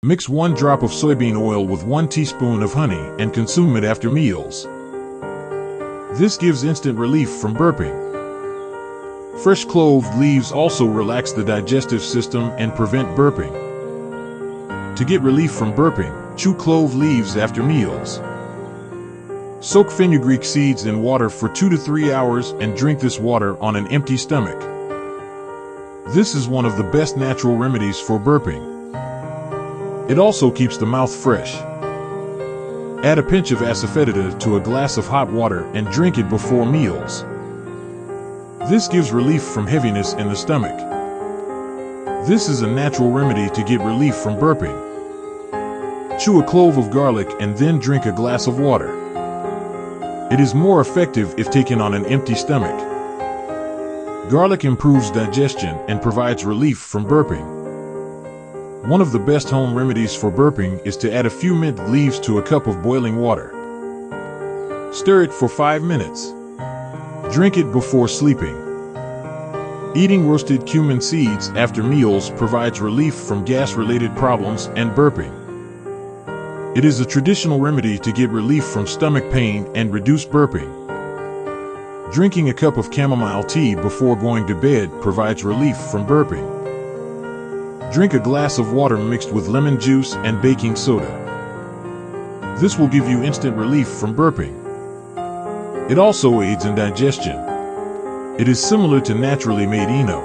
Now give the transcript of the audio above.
Mix 1 drop of soybean oil with 1 teaspoon of honey and consume it after meals. This gives instant relief from burping. Fresh clove leaves also relax the digestive system and prevent burping. To get relief from burping, chew clove leaves after meals. Soak fenugreek seeds in water for 2 to 3 hours and drink this water on an empty stomach. This is one of the best natural remedies for burping. It also keeps the mouth fresh. Add a pinch of asafoetida to a glass of hot water and drink it before meals. This gives relief from heaviness in the stomach. This is a natural remedy to get relief from burping. Chew a clove of garlic and then drink a glass of water. It is more effective if taken on an empty stomach. Garlic improves digestion and provides relief from burping. One of the best home remedies for burping is to add a few mint leaves to a cup of boiling water. Stir it for 5 minutes. Drink it before sleeping. Eating roasted cumin seeds after meals provides relief from gas-related problems and burping. It is a traditional remedy to get relief from stomach pain and reduce burping. Drinking a cup of chamomile tea before going to bed provides relief from burping. Drink a glass of water mixed with lemon juice and baking soda. This will give you instant relief from burping. It also aids in digestion. It is similar to naturally made Eno.